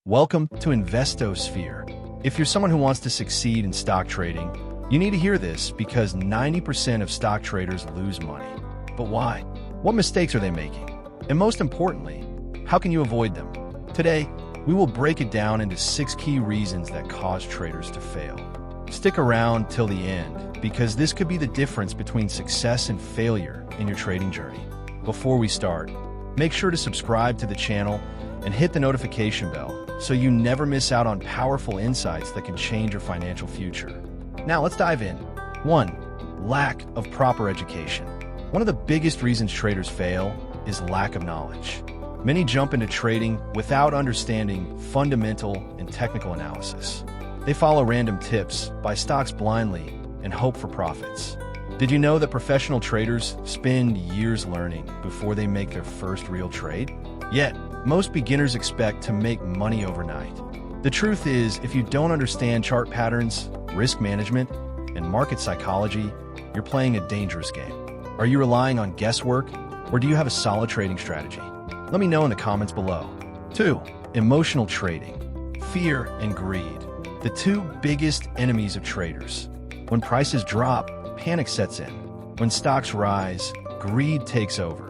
Welcome to InvestoSphere. If you're someone who wants to succeed in stock trading, you need to hear this because 90% of stock traders lose money. But why? What mistakes are they making? And most importantly, how can you avoid them? Today, we will break it down into 6 key reasons that cause traders to fail. Stick around till the end because this could be the difference between success and failure in your trading journey. Before we start, make sure to subscribe to the channel and hit the notification bell so you never miss out on powerful insights that can change your financial future. Now let's dive in. 1. Lack of proper education. One of the biggest reasons traders fail is lack of knowledge. Many jump into trading without understanding fundamental and technical analysis. They follow random tips, buy stocks blindly, and hope for profits. Did you know that professional traders spend years learning before they make their first real trade? Yet, most beginners expect to make money overnight. The truth is, if you don't understand chart patterns, risk management, and market psychology, you're playing a dangerous game. Are you relying on guesswork, or do you have a solid trading strategy? Let me know in the comments below. 2. Emotional trading. Fear and greed. The 2 biggest enemies of traders. When prices drop, panic sets in. When stocks rise, greed takes over.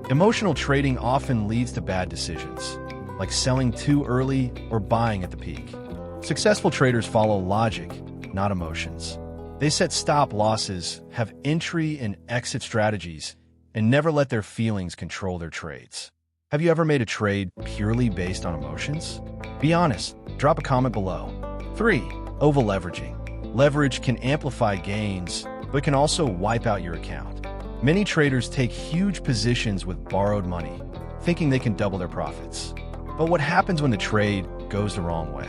Emotional trading often leads to bad decisions, like selling too early or buying at the peak. Successful traders follow logic, not emotions. They set stop losses, have entry and exit strategies, and never let their feelings control their trades. Have you ever made a trade purely based on emotions? Be honest. Drop a comment below. 3. Overleveraging. Leverage can amplify gains, but can also wipe out your account. Many traders take huge positions with borrowed money, thinking they can double their profits. But what happens when the trade goes the wrong way?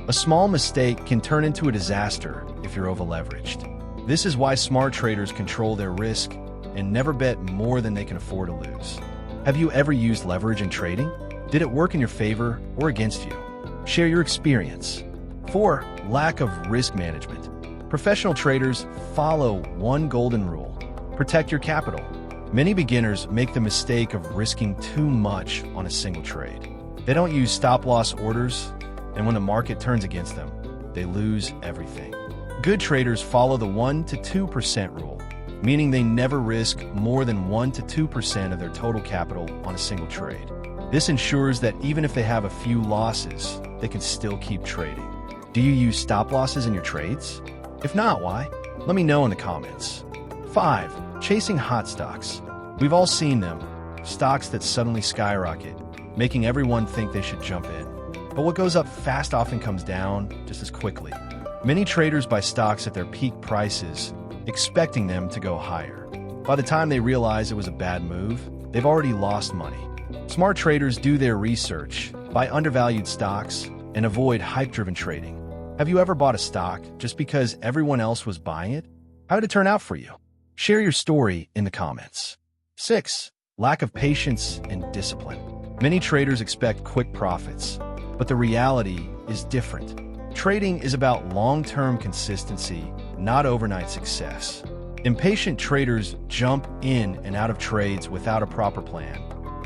A small mistake can turn into a disaster if you're overleveraged. This is why smart traders control their risk and never bet more than they can afford to lose. Have you ever used leverage in trading? Did it work in your favor or against you? Share your experience. 4. Lack of risk management. Professional traders follow one golden rule. Protect your capital. Many beginners make the mistake of risking too much on a single trade. They don't use stop-loss orders, and when the market turns against them, they lose everything. Good traders follow the 1 to 2% rule, meaning they never risk more than 1 to 2% of their total capital on a single trade. This ensures that even if they have a few losses, they can still keep trading. Do you use stop-losses in your trades? If not, why? Let me know in the comments. 5. Chasing hot stocks. We've all seen them, stocks that suddenly skyrocket, making everyone think they should jump in. But what goes up fast often comes down just as quickly. Many traders buy stocks at their peak prices, expecting them to go higher. By the time they realize it was a bad move, they've already lost money. Smart traders do their research, buy undervalued stocks, and avoid hype-driven trading. Have you ever bought a stock just because everyone else was buying it? How did it turn out for you? Share your story in the comments. 6. Lack of patience and discipline. Many traders expect quick profits, but the reality is different. Trading is about long-term consistency, not overnight success. Impatient traders jump in and out of trades without a proper plan,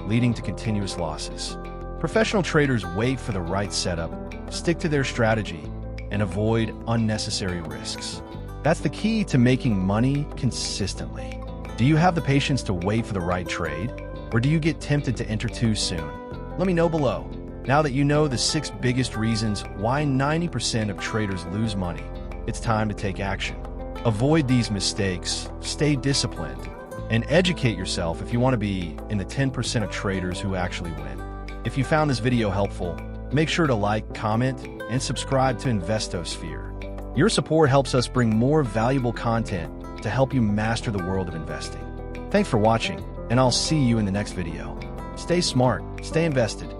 leading to continuous losses. Professional traders wait for the right setup, stick to their strategy, and avoid unnecessary risks. That's the key to making money consistently. Do you have the patience to wait for the right trade, or do you get tempted to enter too soon? Let me know below. Now that you know the 6 biggest reasons why 90% of traders lose money, it's time to take action. Avoid these mistakes, stay disciplined, and educate yourself if you want to be in the 10% of traders who actually win. If you found this video helpful, make sure to like, comment, and subscribe to InvestoSphere. Your support helps us bring more valuable content to help you master the world of investing. Thanks for watching, and I'll see you in the next video. Stay smart, stay invested,